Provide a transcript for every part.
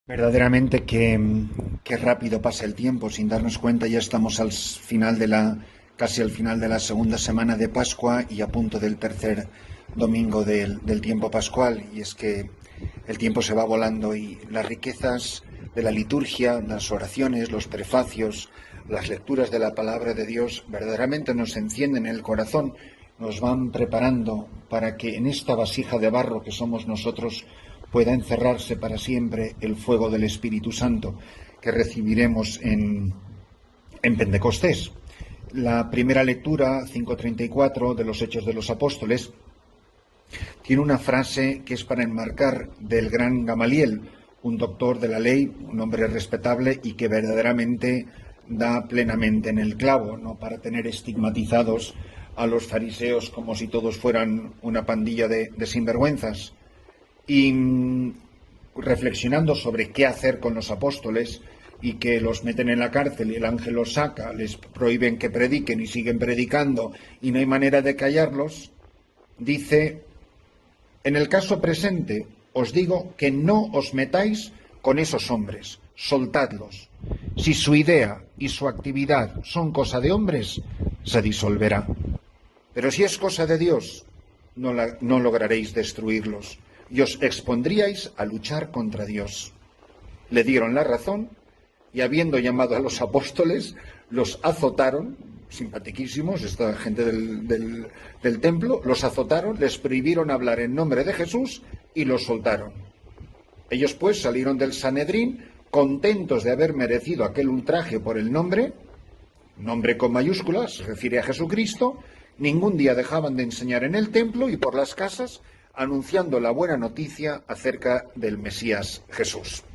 Verdaderamente que rápido pasa el tiempo, sin darnos cuenta ya estamos casi al final de la segunda semana de Pascua y a punto del tercer domingo del tiempo pascual. Y es que el tiempo se va volando y las riquezas de la liturgia, las oraciones, los prefacios, las lecturas de la palabra de Dios verdaderamente nos encienden el corazón, nos van preparando para que en esta vasija de barro que somos nosotros pueda encerrarse para siempre el fuego del Espíritu Santo que recibiremos en Pentecostés. La primera lectura, 5:34 de los Hechos de los Apóstoles, tiene una frase que es para enmarcar del gran Gamaliel, un doctor de la ley, un hombre respetable y que verdaderamente da plenamente en el clavo, no para tener estigmatizados a los fariseos como si todos fueran una pandilla de sinvergüenzas. Y reflexionando sobre qué hacer con los apóstoles y que los meten en la cárcel y el ángel los saca, les prohíben que prediquen y siguen predicando y no hay manera de callarlos, dice: en el caso presente os digo que no os metáis con esos hombres, soltadlos. Si su idea y su actividad son cosa de hombres, se disolverá. Pero si es cosa de Dios, no lograréis destruirlos y os expondríais a luchar contra Dios. Le dieron la razón y, habiendo llamado a los apóstoles, los azotaron, simpatiquísimos, esta gente del templo, los azotaron, les prohibieron hablar en nombre de Jesús y los soltaron. Ellos pues salieron del Sanedrín contentos de haber merecido aquel ultraje por el nombre con mayúsculas, se refiere a Jesucristo. Ningún día dejaban de enseñar en el templo y por las casas, anunciando la buena noticia acerca del Mesías Jesús.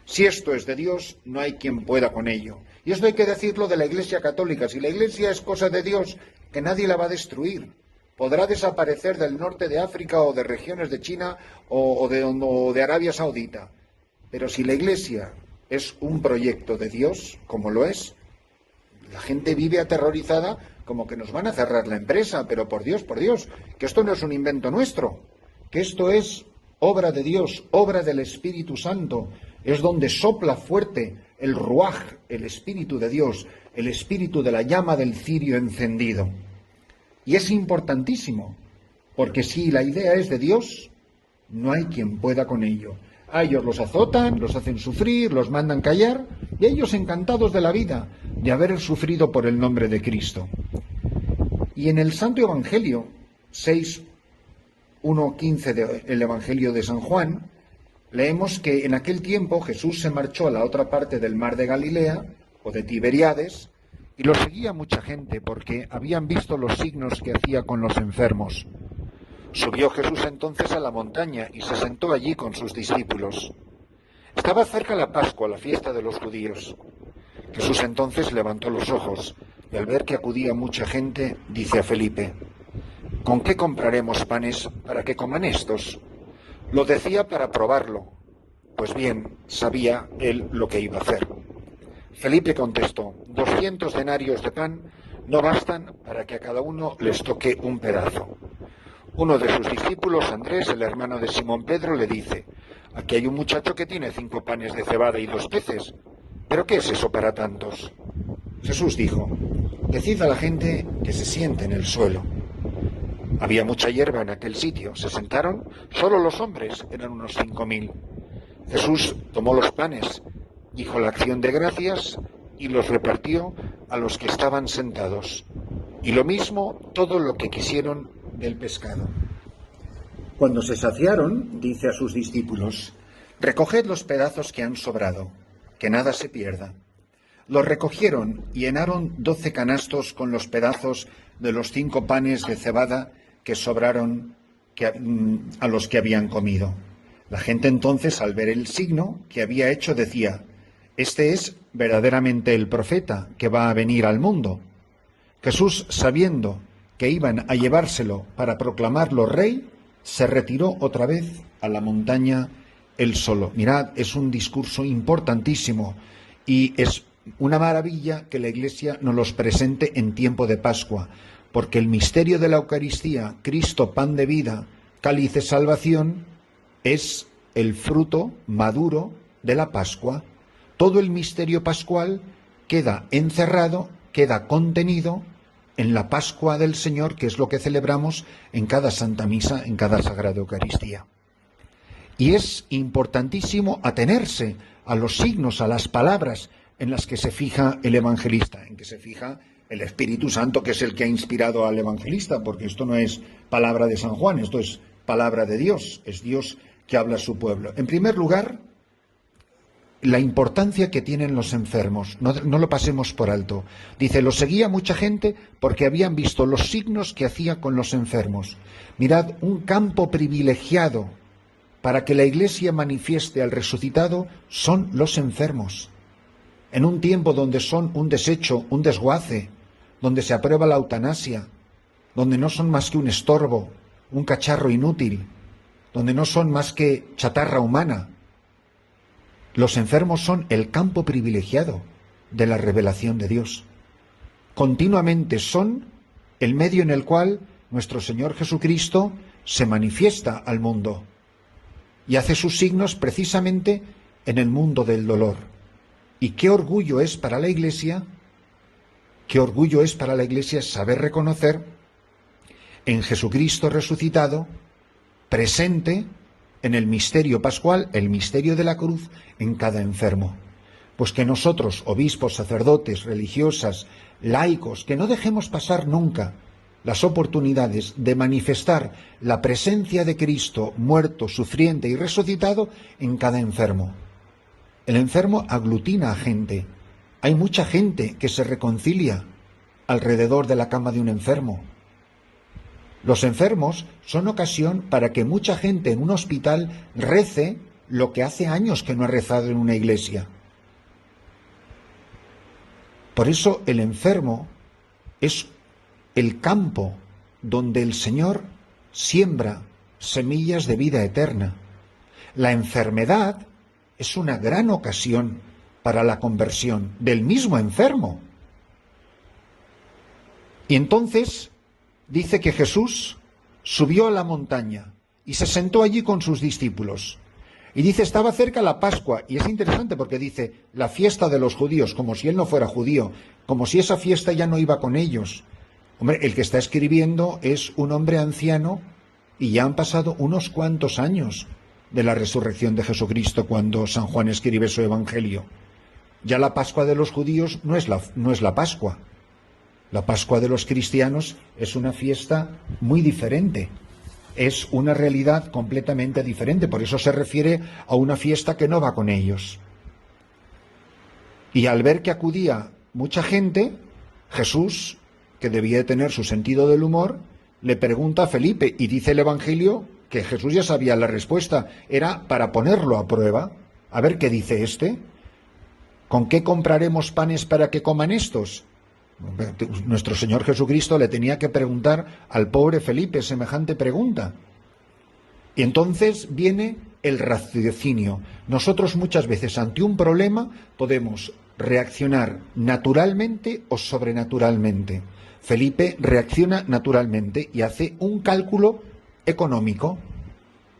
Si esto es de Dios, no hay quien pueda con ello. Y esto hay que decirlo de la Iglesia Católica. Si la Iglesia es cosa de Dios, que nadie la va a destruir. Podrá desaparecer del norte de África o de regiones de China o de Arabia Saudita. Pero si la Iglesia es un proyecto de Dios, como lo es, la gente vive aterrorizada como que nos van a cerrar la empresa, pero por Dios, que esto no es un invento nuestro, que esto es obra de Dios, obra del Espíritu Santo, es donde sopla fuerte el ruaj, el Espíritu de Dios, el espíritu de la llama del cirio encendido. Y es importantísimo, porque si la idea es de Dios, no hay quien pueda con ello. A ellos los azotan, los hacen sufrir, los mandan callar, y ellos encantados de la vida, de haber sufrido por el nombre de Cristo. Y en el Santo Evangelio, 6:1-15 del Evangelio de San Juan, leemos que en aquel tiempo Jesús se marchó a la otra parte del mar de Galilea, o de Tiberíades, y lo seguía mucha gente porque habían visto los signos que hacía con los enfermos. Subió Jesús entonces a la montaña y se sentó allí con sus discípulos. Estaba cerca la Pascua, la fiesta de los judíos. Jesús entonces levantó los ojos y al ver que acudía mucha gente, dice a Felipe: ¿con qué compraremos panes para que coman estos? Lo decía para probarlo, pues bien sabía él lo que iba a hacer. Felipe contestó: 200 denarios de pan no bastan para que a cada uno les toque un pedazo. Uno de sus discípulos, Andrés, el hermano de Simón Pedro, le dice: aquí hay un muchacho que tiene 5 panes de cebada y 2 peces. ¿Pero qué es eso para tantos? Jesús dijo: decid a la gente que se siente en el suelo. Había mucha hierba en aquel sitio. Se sentaron, solo los hombres, eran unos 5.000. Jesús tomó los panes, dijo la acción de gracias y los repartió a los que estaban sentados. Y lo mismo todo lo que quisieron del pescado. Cuando se saciaron, dice a sus discípulos: recoged los pedazos que han sobrado, que nada se pierda. Los recogieron y llenaron 12 canastos con los pedazos de los 5 panes de cebada que sobraron a los que habían comido. La gente entonces, al ver el signo que había hecho, decía: este es verdaderamente el profeta que va a venir al mundo. Jesús, sabiendo que iban a llevárselo para proclamarlo rey, se retiró otra vez a la montaña él solo. Mirad, es un discurso importantísimo y es una maravilla que la Iglesia nos los presente en tiempo de Pascua, porque el misterio de la Eucaristía, Cristo, pan de vida, cáliz de salvación, es el fruto maduro de la Pascua. Todo el misterio pascual queda encerrado, queda contenido en la Pascua del Señor, que es lo que celebramos en cada Santa Misa, en cada Sagrada Eucaristía. Y es importantísimo atenerse a los signos, a las palabras en las que se fija el evangelista, en que se fija el Espíritu Santo, que es el que ha inspirado al evangelista, porque esto no es palabra de San Juan, esto es palabra de Dios, es Dios que habla a su pueblo. En primer lugar, la importancia que tienen los enfermos, no lo pasemos por alto. Dice, lo seguía mucha gente porque habían visto los signos que hacía con los enfermos. Mirad, un campo privilegiado para que la Iglesia manifieste al resucitado son los enfermos. En un tiempo donde son un desecho, un desguace, donde se aprueba la eutanasia, donde no son más que un estorbo, un cacharro inútil, donde no son más que chatarra humana, los enfermos son el campo privilegiado de la revelación de Dios. Continuamente son el medio en el cual nuestro Señor Jesucristo se manifiesta al mundo y hace sus signos precisamente en el mundo del dolor. Y qué orgullo es para la Iglesia, saber reconocer en Jesucristo resucitado, presente en el misterio pascual, el misterio de la cruz, en cada enfermo. Pues que nosotros, obispos, sacerdotes, religiosas, laicos, que no dejemos pasar nunca las oportunidades de manifestar la presencia de Cristo muerto, sufriente y resucitado en cada enfermo. El enfermo aglutina a gente. Hay mucha gente que se reconcilia alrededor de la cama de un enfermo. Los enfermos son ocasión para que mucha gente en un hospital rece lo que hace años que no ha rezado en una iglesia. Por eso el enfermo es el campo donde el Señor siembra semillas de vida eterna. La enfermedad es una gran ocasión para la conversión del mismo enfermo. Y entonces dice que Jesús subió a la montaña y se sentó allí con sus discípulos. Y dice, estaba cerca la Pascua, y es interesante porque dice, la fiesta de los judíos, como si él no fuera judío, como si esa fiesta ya no iba con ellos. Hombre, el que está escribiendo es un hombre anciano y ya han pasado unos cuantos años de la resurrección de Jesucristo cuando San Juan escribe su Evangelio. Ya la Pascua de los judíos no es la Pascua. La Pascua de los cristianos es una fiesta muy diferente. Es una realidad completamente diferente. Por eso se refiere a una fiesta que no va con ellos. Y al ver que acudía mucha gente, Jesús, que debía de tener su sentido del humor, le pregunta a Felipe, y dice el Evangelio que Jesús ya sabía la respuesta. Era para ponerlo a prueba. A ver qué dice este. ¿Con qué compraremos panes para que coman estos? Nuestro Señor Jesucristo le tenía que preguntar al pobre Felipe semejante pregunta. Y entonces viene el raciocinio. Nosotros muchas veces ante un problema podemos reaccionar naturalmente o sobrenaturalmente. Felipe reacciona naturalmente y hace un cálculo económico.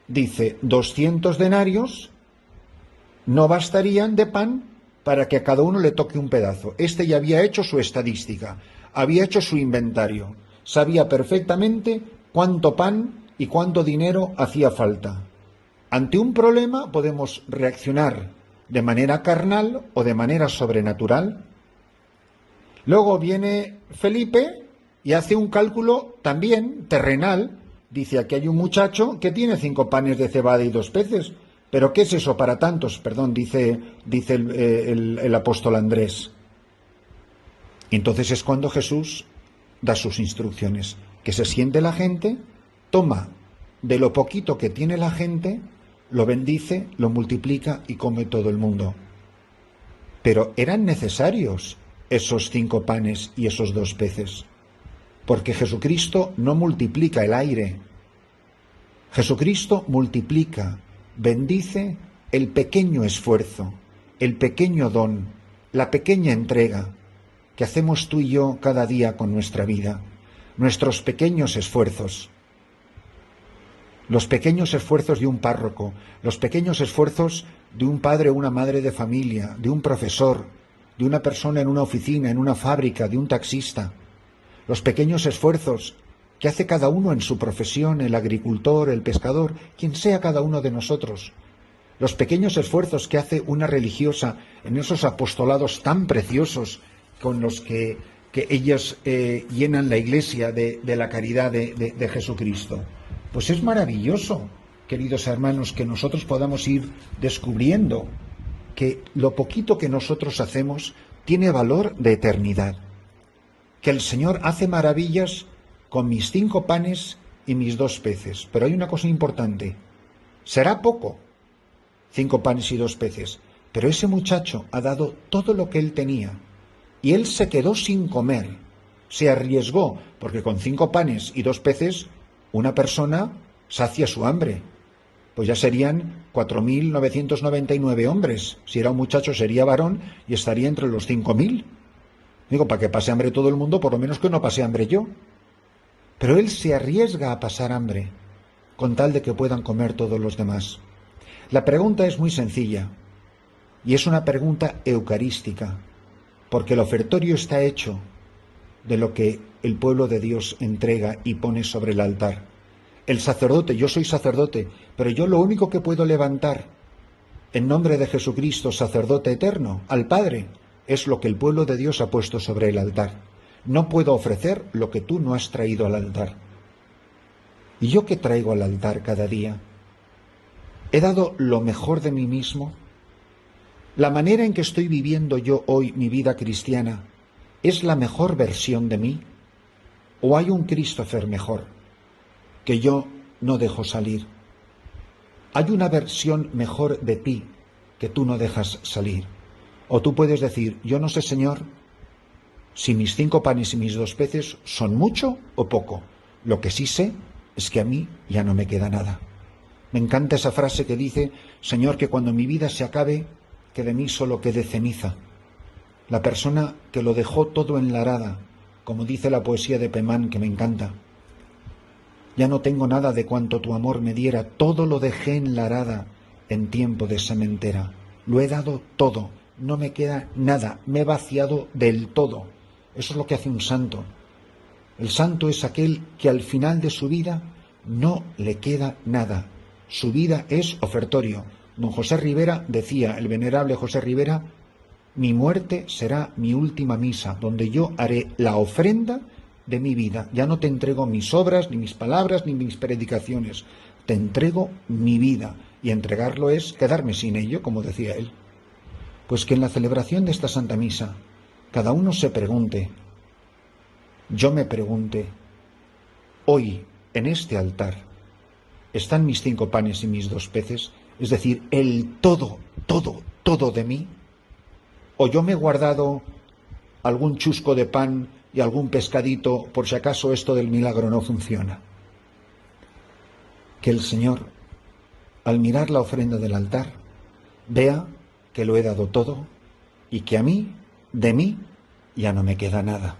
Dice, 200 denarios no bastarían de pan para que a cada uno le toque un pedazo. Este ya había hecho su estadística, había hecho su inventario, sabía perfectamente cuánto pan y cuánto dinero hacía falta. Ante un problema podemos reaccionar de manera carnal o de manera sobrenatural. Luego viene Felipe y hace un cálculo también terrenal. Dice, aquí hay un muchacho que tiene 5 panes de cebada y 2 peces. ¿Pero qué es eso para tantos? Perdón, dice el apóstol Andrés. Y entonces es cuando Jesús da sus instrucciones. Que se siente la gente, toma de lo poquito que tiene la gente, lo bendice, lo multiplica y come todo el mundo. Pero eran necesarios esos 5 panes y esos 2 peces. Porque Jesucristo no multiplica el aire. Jesucristo multiplica, bendice el pequeño esfuerzo, el pequeño don, la pequeña entrega que hacemos tú y yo cada día con nuestra vida, nuestros pequeños esfuerzos. Los pequeños esfuerzos de un párroco, los pequeños esfuerzos de un padre o una madre de familia, de un profesor, de una persona en una oficina, en una fábrica, de un taxista. Los pequeños esfuerzos que hace cada uno en su profesión, el agricultor, el pescador, quien sea cada uno de nosotros. Los pequeños esfuerzos que hace una religiosa en esos apostolados tan preciosos con los que ellas llenan la iglesia de la caridad de Jesucristo. Pues es maravilloso, queridos hermanos, que nosotros podamos ir descubriendo que lo poquito que nosotros hacemos tiene valor de eternidad. Que el Señor hace maravillas con mis 5 panes y mis 2 peces. Pero hay una cosa importante. Será poco, 5 panes y 2 peces, pero ese muchacho ha dado todo lo que él tenía. Y él se quedó sin comer. Se arriesgó, porque con 5 panes y 2 peces, una persona sacia su hambre. Pues ya serían 4.999 hombres. Si era un muchacho sería varón y estaría entre los 5.000. Digo, para que pase hambre todo el mundo, por lo menos que no pase hambre yo. Pero él se arriesga a pasar hambre, con tal de que puedan comer todos los demás. La pregunta es muy sencilla, y es una pregunta eucarística, porque el ofertorio está hecho de lo que el pueblo de Dios entrega y pone sobre el altar. El sacerdote, yo soy sacerdote, pero yo lo único que puedo levantar en nombre de Jesucristo, sacerdote eterno, al Padre, es lo que el pueblo de Dios ha puesto sobre el altar. No puedo ofrecer lo que tú no has traído al altar. ¿Y yo qué traigo al altar cada día? ¿He dado lo mejor de mí mismo? ¿La manera en que estoy viviendo yo hoy mi vida cristiana es la mejor versión de mí? ¿O hay un Christopher mejor que yo no dejo salir? ¿Hay una versión mejor de ti que tú no dejas salir? O tú puedes decir, yo no sé, Señor, si mis 5 panes y mis 2 peces son mucho o poco. Lo que sí sé es que a mí ya no me queda nada. Me encanta esa frase que dice, Señor, que cuando mi vida se acabe, que de mí solo quede ceniza. La persona que lo dejó todo en la arada, como dice la poesía de Pemán, que me encanta. Ya no tengo nada de cuanto tu amor me diera, todo lo dejé en la arada en tiempo de sementera. Lo he dado todo, no me queda nada, me he vaciado del todo. Eso es lo que hace un santo. El santo es aquel que al final de su vida no le queda nada. Su vida es ofertorio. Don José Rivera decía, el venerable José Rivera, mi muerte será mi última misa, donde yo haré la ofrenda de mi vida. Ya no te entrego mis obras, ni mis palabras, ni mis predicaciones. Te entrego mi vida. Y entregarlo es quedarme sin ello, como decía él. Pues que en la celebración de esta Santa Misa, cada uno se pregunte, yo me pregunte, hoy, en este altar, ¿están mis 5 panes y mis 2 peces? Es decir, el todo, todo, todo de mí. ¿O yo me he guardado algún chusco de pan y algún pescadito por si acaso esto del milagro no funciona? Que el Señor, al mirar la ofrenda del altar, vea que lo he dado todo y que a mí, de mí, ya no me queda nada.